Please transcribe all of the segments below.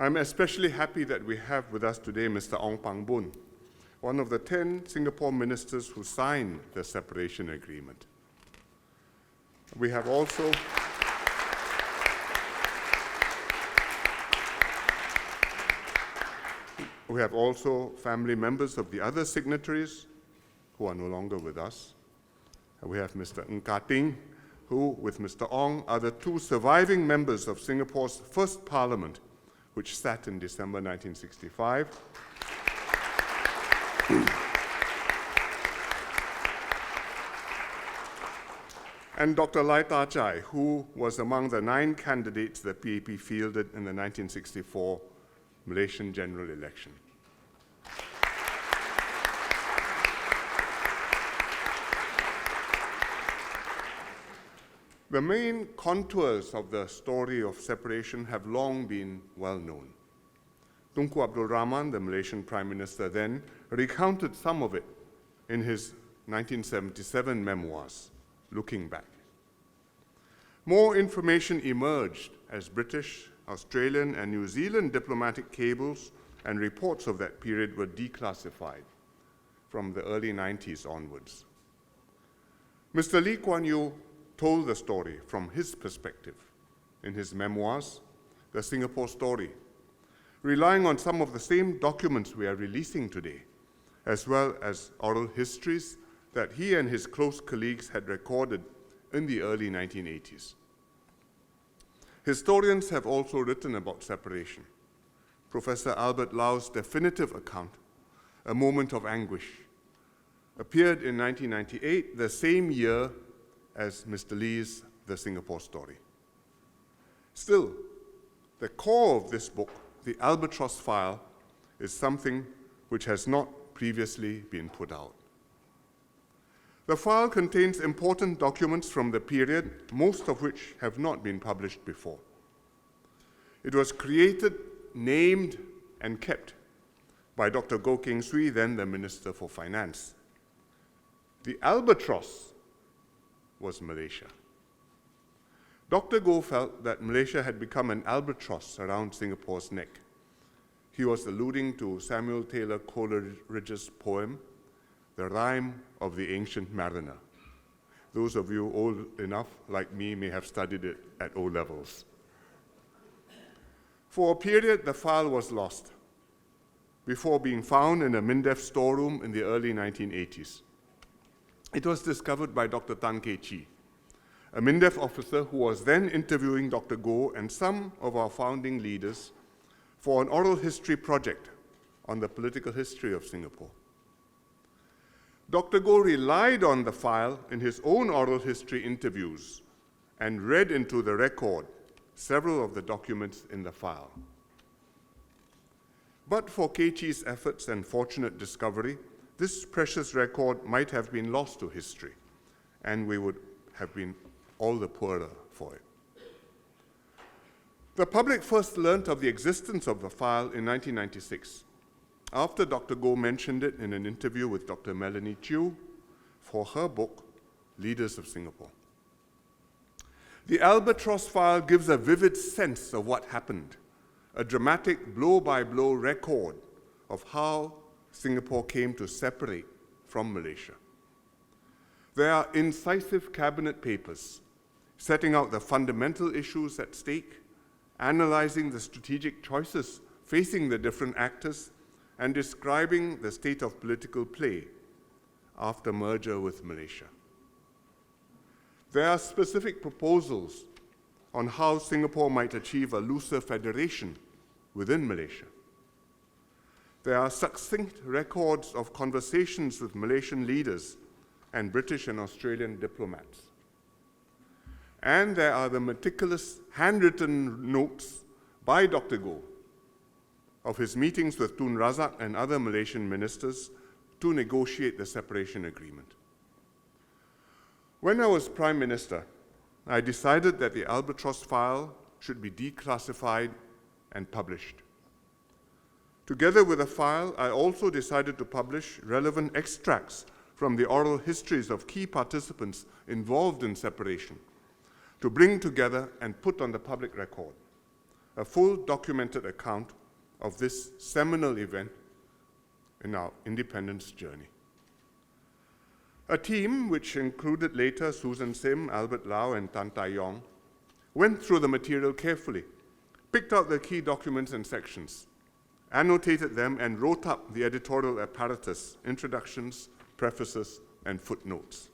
I'm especially happy that we have with us today Mr. Ong Pang Boon, one of the 10 Singapore ministers who signed the separation agreement. We have also family members of the other signatories who are no longer with us. We have Mr. Ng Ka Ting, who, with Mr. Ong, are the two surviving members of Singapore's first parliament, which sat in December 1965. And Dr. Lai Ta Chai, who was among the 9 candidates the PAP fielded in the 1964 Malaysian general election. The main contours of the story of separation have long been well known. Tunku Abdul Rahman, the Malaysian Prime Minister then, recounted some of it in his 1977 memoirs, Looking Back. More information emerged as British, Australian, and New Zealand diplomatic cables and reports of that period were declassified from the early 90s onwards. Mr. Lee Kuan Yew told the story from his perspective in his memoirs, The Singapore Story, relying on some of the same documents we are releasing today, as well as oral histories that he and his close colleagues had recorded in the early 1980s. Historians have also written about separation. Professor Albert Lau's definitive account, A Moment of Anguish, appeared in 1998, the same year as Mr. Lee's The Singapore Story. Still, the core of this book, the Albatross file, is something which has not previously been put out. The file contains important documents from the period, most of which have not been published before. It was created, named, and kept by Dr. Goh Keng Swee, then the Minister for Finance. The Albatross was Malaysia. Dr. Goh felt that Malaysia had become an albatross around Singapore's neck. He was alluding to Samuel Taylor Coleridge's poem, The Rime of the Ancient Mariner. Those of you old enough, like me, may have studied it at O levels. For a period, the file was lost, before being found in a MINDEF storeroom in the early 1980s. It was discovered by Dr. Tan Kee Chee, a MINDEF officer who was then interviewing Dr. Goh and some of our founding leaders for an oral history project on the political history of Singapore. Dr. Goh relied on the file in his own oral history interviews and read into the record several of the documents in the file. But for Kee Chee's efforts and fortunate discovery, this precious record might have been lost to history, and we would have been all the poorer for it. The public first learnt of the existence of the file in 1996, after Dr. Goh mentioned it in an interview with Dr. Melanie Chew for her book, Leaders of Singapore. The Albatross file gives a vivid sense of what happened, a dramatic blow-by-blow record of how Singapore came to separate from Malaysia. There are incisive cabinet papers setting out the fundamental issues at stake, analyzing the strategic choices facing the different actors, and describing the state of political play after merger with Malaysia. There are specific proposals on how Singapore might achieve a looser federation within Malaysia. There are succinct records of conversations with Malaysian leaders and British and Australian diplomats. And there are the meticulous handwritten notes by Dr. Goh of his meetings with Tun Razak and other Malaysian ministers to negotiate the separation agreement. When I was Prime Minister, I decided that the Albatross file should be declassified and published. Together with the file, I also decided to publish relevant extracts from the oral histories of key participants involved in separation, to bring together and put on the public record a full documented account of this seminal event in our independence journey. A team, which included later Susan Sim, Albert Lau, and Tan Tai Yong, went through the material carefully, picked out the key documents and sections, annotated them, and wrote up the editorial apparatus, introductions, prefaces, and footnotes.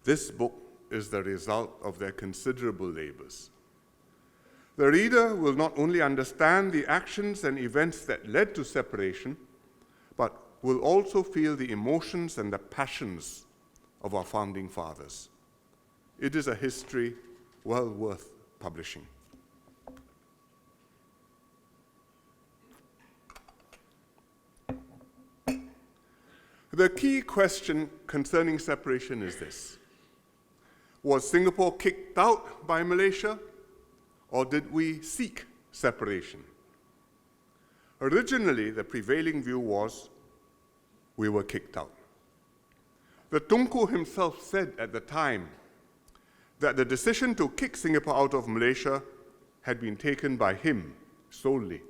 This book is the result of their considerable labors. The reader will not only understand the actions and events that led to separation, but will also feel the emotions and the passions of our founding fathers. It is a history well worth publishing. The key question concerning separation is this: was Singapore kicked out by Malaysia, or did we seek separation? Originally, the prevailing view was we were kicked out. The Tunku himself said at the time that the decision to kick Singapore out of Malaysia had been taken by him solely.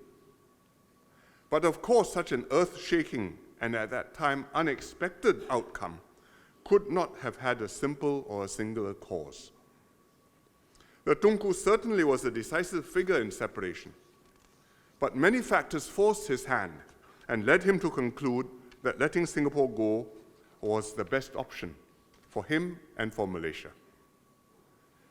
But of course, such an earth-shaking and at that time unexpected outcome could not have had a simple or a singular cause. The Tunku certainly was a decisive figure in separation, but many factors forced his hand and led him to conclude that letting Singapore go was the best option for him and for Malaysia.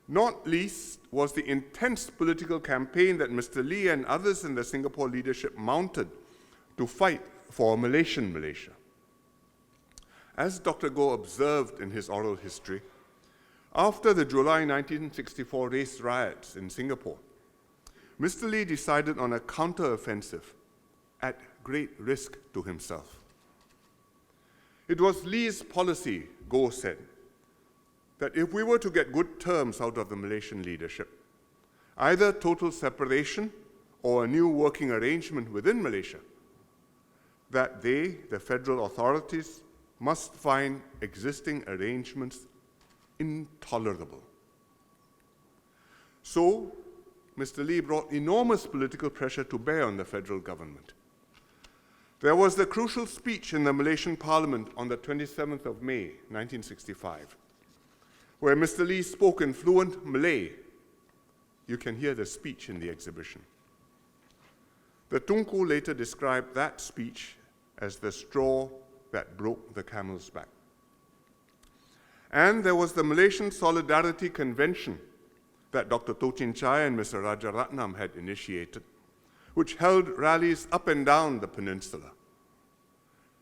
Not least was the intense political campaign that Mr. Lee and others in the Singapore leadership mounted to fight for a Malaysian Malaysia. As Dr. Goh observed in his oral history, after the July 1964 race riots in Singapore, Mr. Lee decided on a counter-offensive at great risk to himself. It was Lee's policy, Goh said, that if we were to get good terms out of the Malaysian leadership, either total separation or a new working arrangement within Malaysia, that they, the federal authorities, must find existing arrangements intolerable. So, Mr. Lee brought enormous political pressure to bear on the federal government. There was the crucial speech in the Malaysian Parliament on the 27th of May, 1965, where Mr. Lee spoke in fluent Malay. You can hear the speech in the exhibition. The Tunku later described that speech as the straw that broke the camel's back. And there was the Malaysian Solidarity Convention that Dr. Toh Chin Chai and Mr. Rajaratnam had initiated, which held rallies up and down the peninsula.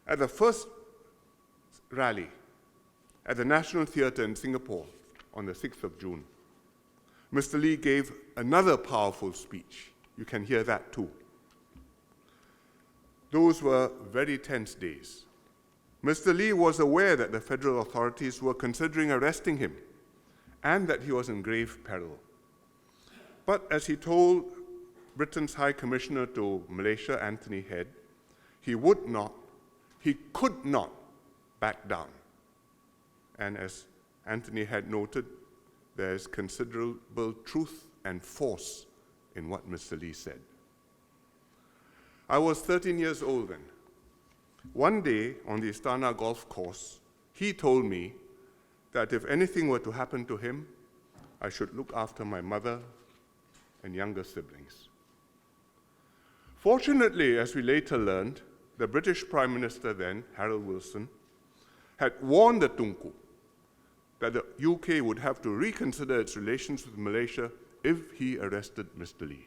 At the first rally at the National Theatre in Singapore on the 6th of June, Mr. Lee gave another powerful speech. You can hear that too. Those were very tense days. Mr. Lee was aware that the federal authorities were considering arresting him and that he was in grave peril. But as he told Britain's High Commissioner to Malaysia, Anthony Head, he could not back down. And as Anthony Head noted, there is considerable truth and force in what Mr. Lee said. I was 13 years old then. One day on the Istana golf course, he told me that if anything were to happen to him, I should look after my mother and younger siblings. Fortunately, as we later learned, the British Prime Minister then, Harold Wilson, had warned the Tunku that the UK would have to reconsider its relations with Malaysia if he arrested Mr. Lee.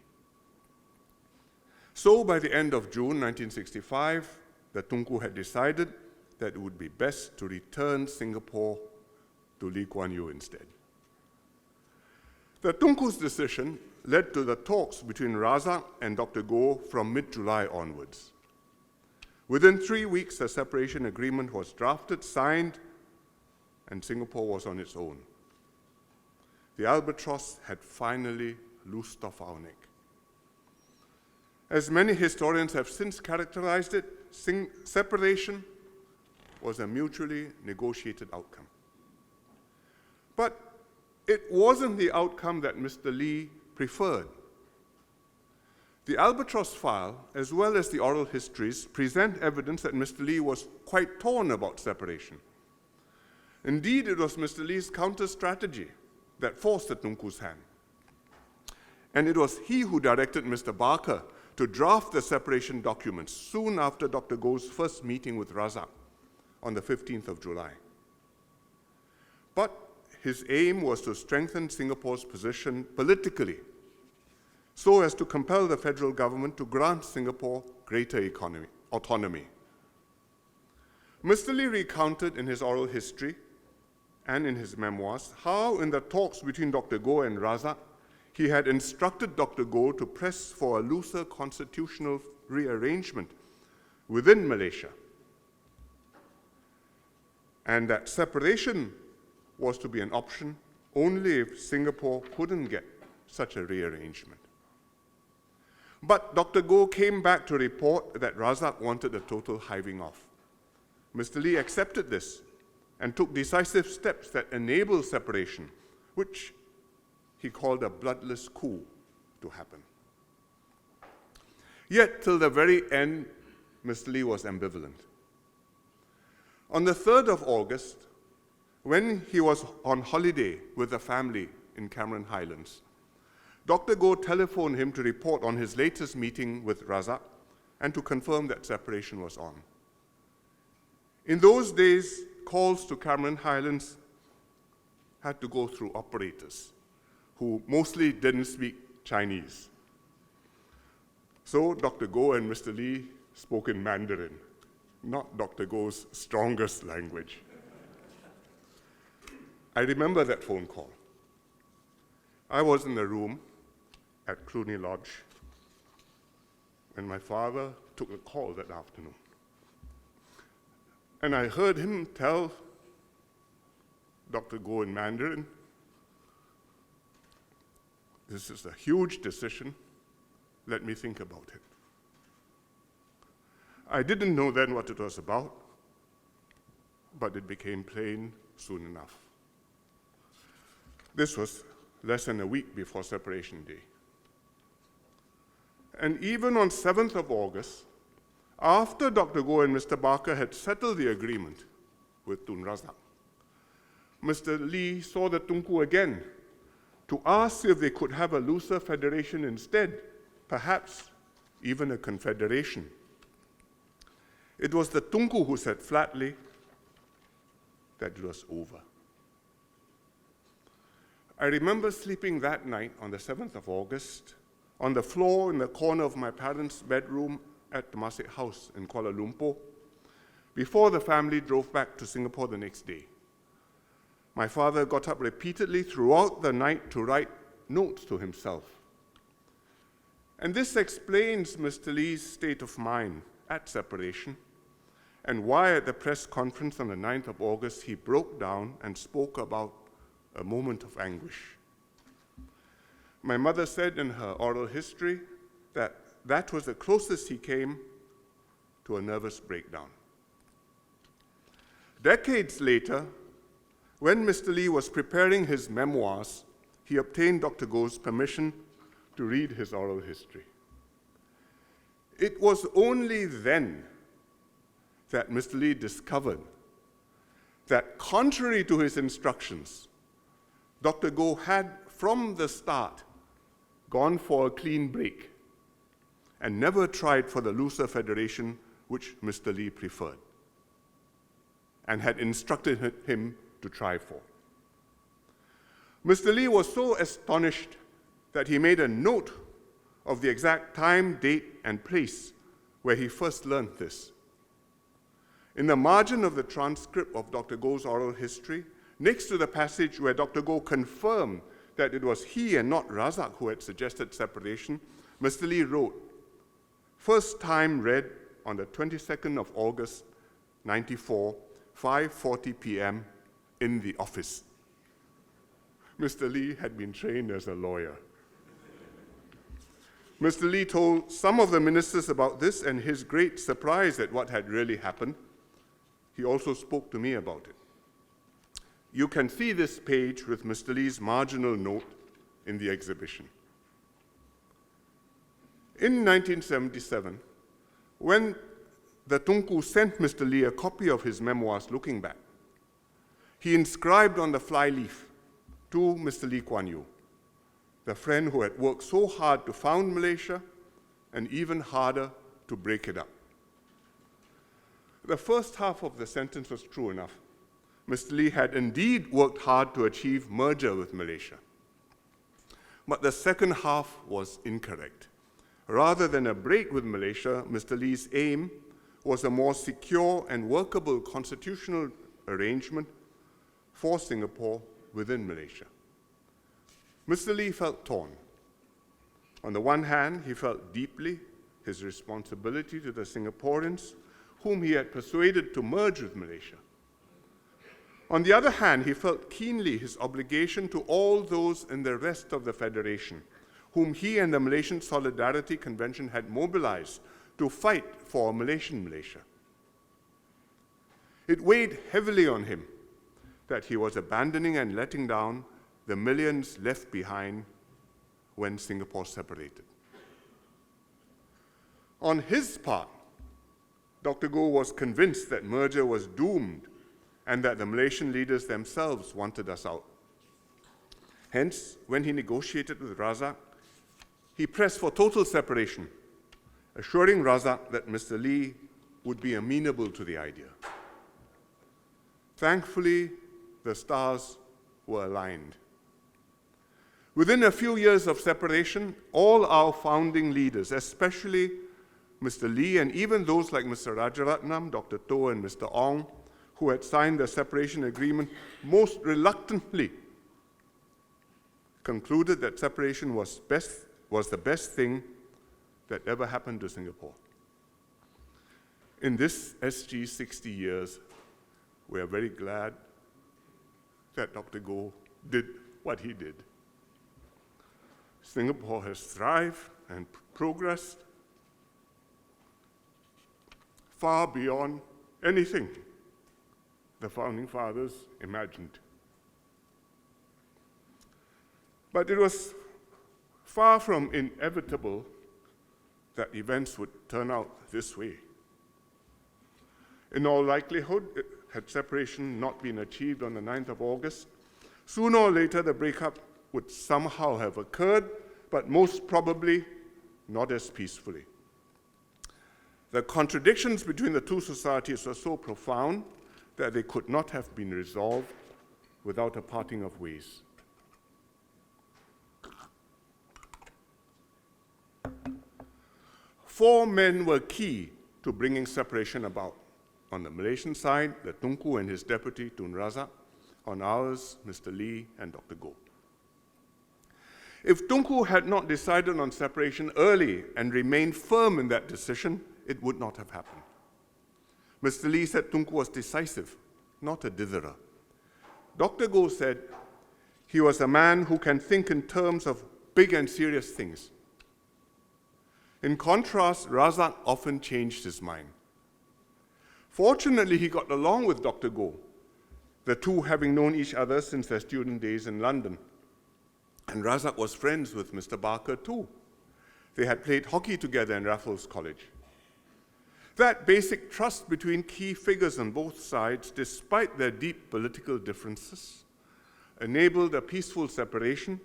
So by the end of June 1965, the Tunku had decided that it would be best to return Singapore to Lee Kuan Yew instead. The Tunku's decision led to the talks between Razak and Dr. Goh from mid-July onwards. Within 3 weeks, a separation agreement was drafted, signed, and Singapore was on its own. The Albatross had finally loosed off our neck. As many historians have since characterized it, separation was a mutually negotiated outcome. But it wasn't the outcome that Mr. Lee preferred. The Albatross file, as well as the oral histories, present evidence that Mr. Lee was quite torn about separation. Indeed, it was Mr. Lee's counter-strategy that forced the Tunku's hand. And it was he who directed Mr. Barker to draft the separation documents soon after Dr. Goh's first meeting with Razak on the 15th of July. But his aim was to strengthen Singapore's position politically so as to compel the federal government to grant Singapore greater autonomy. Mr. Lee recounted in his oral history and in his memoirs how in the talks between Dr. Goh and Razak, he had instructed Dr. Goh to press for a looser constitutional rearrangement within Malaysia, and that separation was to be an option only if Singapore couldn't get such a rearrangement. But Dr. Goh came back to report that Razak wanted a total hiving off. Mr. Lee accepted this and took decisive steps that enabled separation, which he called a bloodless coup, to happen. Yet, till the very end, Mr. Lee was ambivalent. On the 3rd of August, when he was on holiday with the family in Cameron Highlands, Dr. Goh telephoned him to report on his latest meeting with Razak and to confirm that separation was on. In those days, calls to Cameron Highlands had to go through operators who mostly didn't speak Chinese. So Dr. Goh and Mr. Lee spoke in Mandarin, not Dr. Goh's strongest language. I remember that phone call. I was in the room at Cluny Lodge when my father took a call that afternoon. And I heard him tell Dr. Goh in Mandarin, "This is a huge decision. Let me think about it." I didn't know then what it was about, but it became plain soon enough. This was less than a week before Separation Day. And even on 7th of August, after Dr. Goh and Mr. Barker had settled the agreement with Tun Razak, Mr. Lee saw the Tunku again to ask if they could have a looser federation instead, perhaps even a confederation. It was the Tunku who said flatly that it was over. I remember sleeping that night on the 7th of August on the floor in the corner of my parents' bedroom at Temasek House in Kuala Lumpur before the family drove back to Singapore the next day. My father got up repeatedly throughout the night to write notes to himself. And this explains Mr. Lee's state of mind at separation and why at the press conference on the 9th of August he broke down and spoke about a moment of anguish. My mother said in her oral history that that was the closest he came to a nervous breakdown. Decades later, when Mr. Lee was preparing his memoirs, he obtained Dr. Goh's permission to read his oral history. It was only then that Mr. Lee discovered that, contrary to his instructions, Dr. Goh had, from the start, gone for a clean break and never tried for the looser federation which Mr. Lee preferred and had instructed him to try for. Mr. Lee was so astonished that he made a note of the exact time, date, and place where he first learned this. In the margin of the transcript of Dr. Goh's oral history, next to the passage where Dr. Goh confirmed that it was he and not Razak who had suggested separation, Mr. Lee wrote, "First time read on the 22nd of August, 94, 5:40 p.m. in the office." Mr. Lee had been trained as a lawyer. Mr. Lee told some of the ministers about this and his great surprise at what had really happened. He also spoke to me about it. You can see this page with Mr. Lee's marginal note in the exhibition. In 1977, when the Tunku sent Mr. Lee a copy of his memoirs looking back, he inscribed on the flyleaf to Mr. Lee Kuan Yew, the friend who had worked so hard to found Malaysia and even harder to break it up. The first half of the sentence was true enough. Mr. Lee had indeed worked hard to achieve merger with Malaysia. But the second half was incorrect. Rather than a break with Malaysia, Mr. Lee's aim was a more secure and workable constitutional arrangement for Singapore within Malaysia. Mr. Lee felt torn. On the one hand, he felt deeply his responsibility to the Singaporeans whom he had persuaded to merge with Malaysia. On the other hand, he felt keenly his obligation to all those in the rest of the Federation, whom he and the Malaysian Solidarity Convention had mobilized to fight for a Malaysian Malaysia. It weighed heavily on him that he was abandoning and letting down the millions left behind when Singapore separated. On his part, Dr. Goh was convinced that merger was doomed and that the Malaysian leaders themselves wanted us out. Hence, when he negotiated with Razak, he pressed for total separation, assuring Razak that Mr. Lee would be amenable to the idea. Thankfully, the stars were aligned. Within a few years of separation, all our founding leaders, especially Mr. Lee and even those like Mr. Rajaratnam, Dr. Toh, and Mr. Ong, who had signed the separation agreement most reluctantly, concluded that separation was the best thing that ever happened to Singapore. In this SG 60 years, we are very glad that Dr. Goh did what he did. Singapore has thrived and progressed far beyond anything the Founding Fathers imagined. But it was far from inevitable that events would turn out this way. In all likelihood, had separation not been achieved on the 9th of August, sooner or later the breakup would somehow have occurred, but most probably not as peacefully. The contradictions between the two societies were so profound that they could not have been resolved without a parting of ways. Four men were key to bringing separation about. On the Malaysian side, the Tunku and his deputy, Tun Razak. On ours, Mr. Lee and Dr. Goh. If Tunku had not decided on separation early and remained firm in that decision, it would not have happened. Mr. Lee said Tunku was decisive, not a ditherer. Dr. Goh said he was a man who can think in terms of big and serious things. In contrast, Razak often changed his mind. Fortunately, he got along with Dr. Goh, the two having known each other since their student days in London. And Razak was friends with Mr. Barker too. They had played hockey together in Raffles College. That basic trust between key figures on both sides, despite their deep political differences, enabled a peaceful separation,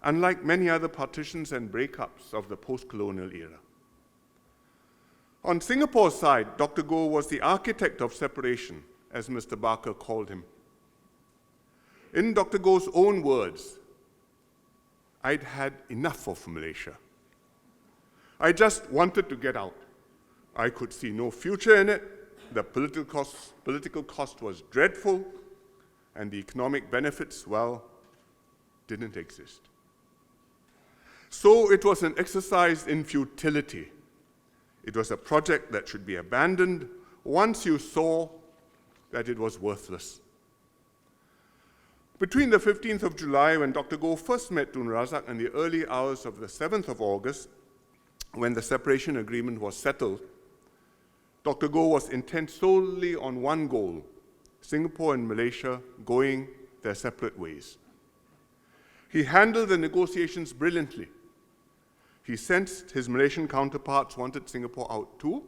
unlike many other partitions and breakups of the post-colonial era. On Singapore's side, Dr. Goh was the architect of separation, as Mr. Barker called him. In Dr. Goh's own words, I'd had enough of Malaysia. I just wanted to get out. I could see no future in it. The political cost was dreadful, and the economic benefits, well, didn't exist. So it was an exercise in futility. It was a project that should be abandoned once you saw that it was worthless. Between the 15th of July, when Dr. Goh first met Tun Razak, and the early hours of the 7th of August, when the separation agreement was settled, Dr. Goh was intent solely on one goal: Singapore and Malaysia going their separate ways. He handled the negotiations brilliantly. he sensed his Malaysian counterparts wanted Singapore out too,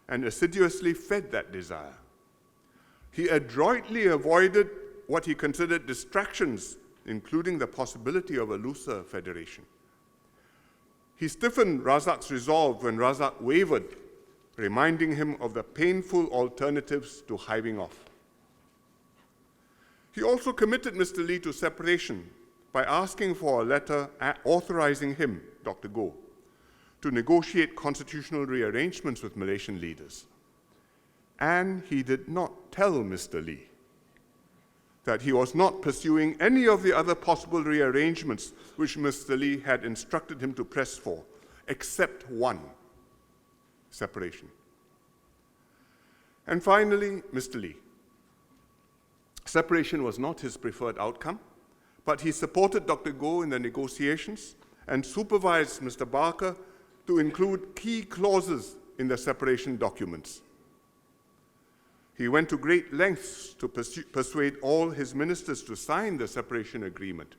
and assiduously fed that desire. He adroitly avoided what he considered distractions, including the possibility of a looser federation. He stiffened Razak's resolve when Razak wavered, reminding him of the painful alternatives to hiving off. He also committed Mr. Lee to separation by asking for a letter authorizing him, Dr. Goh, to negotiate constitutional rearrangements with Malaysian leaders. And he did not tell Mr. Lee that he was not pursuing any of the other possible rearrangements which Mr. Lee had instructed him to press for, except one: separation. And finally, Mr. Lee. Separation was not his preferred outcome, but he supported Dr. Goh in the negotiations and supervised Mr. Barker to include key clauses in the separation documents. He went to great lengths to persuade all his ministers to sign the separation agreement.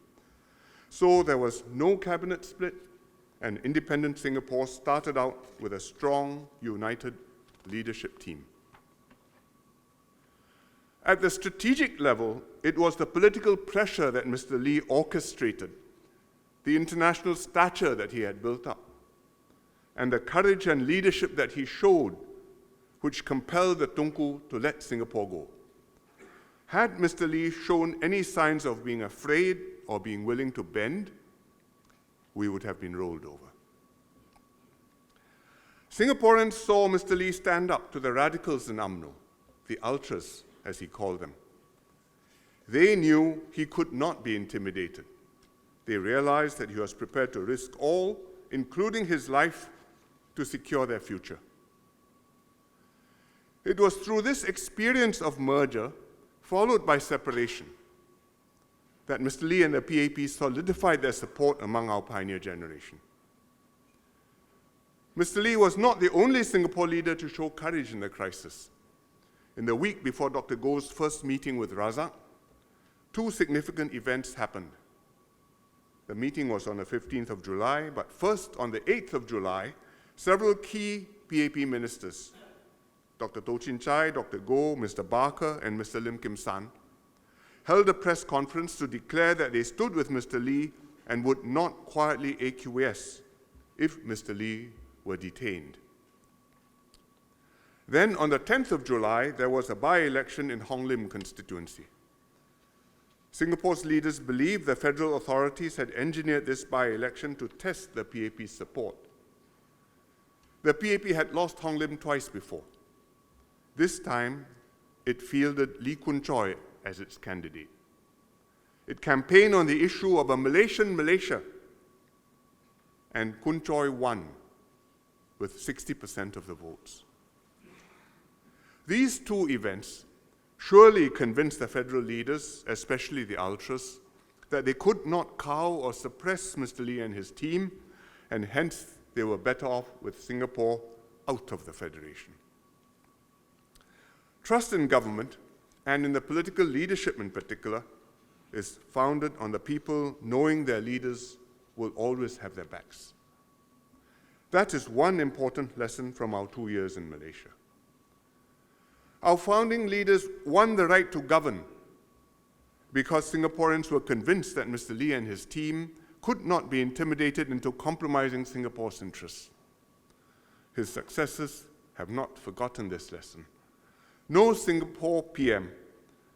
So there was no cabinet split, and independent Singapore started out with a strong, united leadership team. At the strategic level, it was the political pressure that Mr. Lee orchestrated, the international stature that he had built up, and the courage and leadership that he showed, which compelled the Tunku to let Singapore go. Had Mr. Lee shown any signs of being afraid or being willing to bend, we would have been rolled over. Singaporeans saw Mr. Lee stand up to the radicals in UMNO, the ultras, as he called them. They knew he could not be intimidated. They realized that he was prepared to risk all, including his life, to secure their future. It was through this experience of merger, followed by separation, that Mr. Lee and the PAP solidified their support among our pioneer generation. Mr. Lee was not the only Singapore leader to show courage in the crisis. In the week before Dr. Goh's first meeting with Razak, two significant events happened. The meeting was on the 15th of July, but first, on the 8th of July, several key PAP ministers, Dr. Toh Chin Chai, Dr. Goh, Mr. Barker, and Mr. Lim Kim San, held a press conference to declare that they stood with Mr. Lee and would not quietly acquiesce if Mr. Lee were detained. Then, on the 10th of July, there was a by-election in Hong Lim constituency. Singapore's leaders believed the federal authorities had engineered this by-election to test the PAP's support. The PAP had lost Hong Lim twice before. This time, it fielded Lee Kun Choi as its candidate. It campaigned on the issue of a Malaysian Malaysia, and Kun Choi won with 60% of the votes. These two events surely convinced the federal leaders, especially the ultras, that they could not cow or suppress Mr. Lee and his team, and hence they were better off with Singapore out of the federation. Trust in government, and in the political leadership in particular, is founded on the people knowing their leaders will always have their backs. That is one important lesson from our 2 years in Malaysia. Our founding leaders won the right to govern because Singaporeans were convinced that Mr. Lee and his team could not be intimidated into compromising Singapore's interests. His successors have not forgotten this lesson. No Singapore PM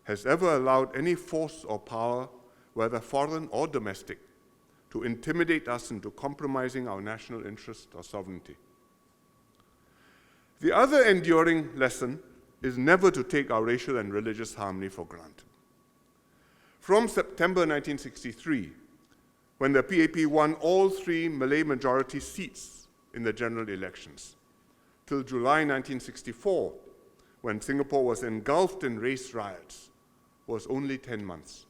has ever allowed any force or power, whether foreign or domestic, to intimidate us into compromising our national interest or sovereignty. The other enduring lesson is never to take our racial and religious harmony for granted. From September 1963, when the PAP won all 3 Malay majority seats in the general elections, till July 1964, when Singapore was engulfed in race riots, was only 10 months.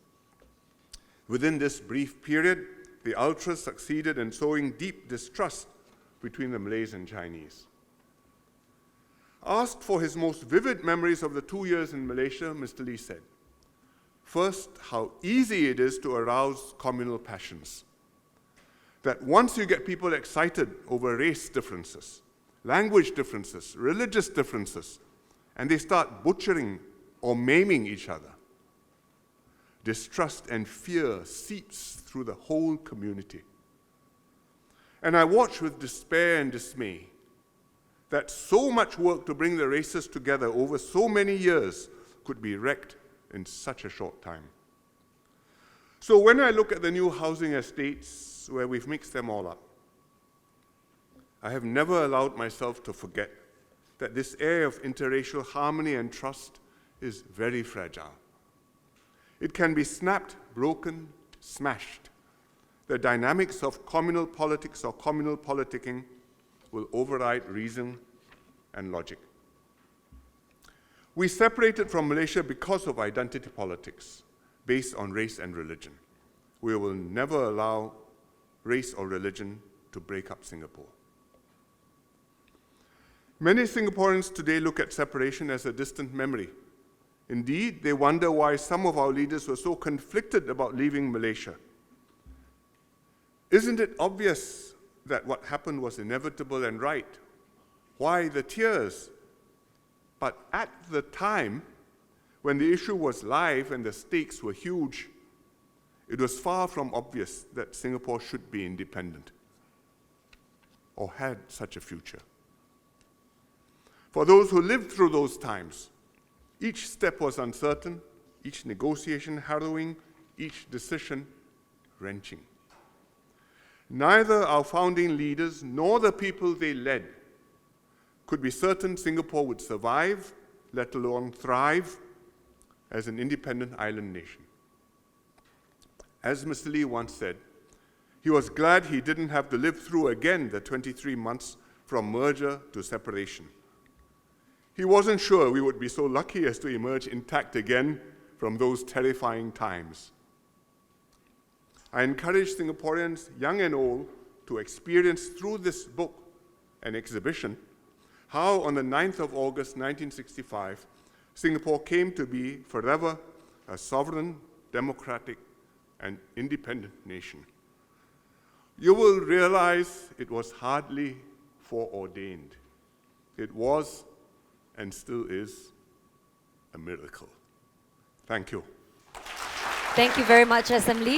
Within this brief period, the ultras succeeded in sowing deep distrust between the Malays and Chinese. Asked for his most vivid memories of the 2 years in Malaysia, Mr. Lee said, "First, how easy it is to arouse communal passions. that once you get people excited over race differences, language differences, religious differences, and they start butchering or maiming each other, distrust and fear seeps through the whole community. And I watch with despair and dismay that so much work to bring the races together over so many years could be wrecked in such a short time. So when I look at the new housing estates where we've mixed them all up, I have never allowed myself to forget that this air of interracial harmony and trust is very fragile. It can be snapped, broken, smashed. The dynamics of communal politics or communal politicking will override reason and logic. We separated from Malaysia because of identity politics based on race and religion. We will never allow race or religion to break up Singapore. Many Singaporeans today look at separation as a distant memory. Indeed, they wonder why some of our leaders were so conflicted about leaving Malaysia. Isn't it obvious that what happened was inevitable and right? Why the tears? But at the time, when the issue was live and the stakes were huge, it was far from obvious that Singapore should be independent or had such a future. For those who lived through those times, each step was uncertain, each negotiation harrowing, each decision wrenching. Neither our founding leaders nor the people they led could be certain Singapore would survive, let alone thrive, as an independent island nation. As Mr. Lee once said, he was glad he didn't have to live through again the 23 months from merger to separation. He wasn't sure we would be so lucky as to emerge intact again from those terrifying times. I encourage Singaporeans, young and old, to experience through this book and exhibition how on the 9th of August 1965, Singapore came to be forever a sovereign, democratic, and independent nation. You will realize it was hardly foreordained. It was and still is a miracle. Thank you. Thank you very much, SM Lee.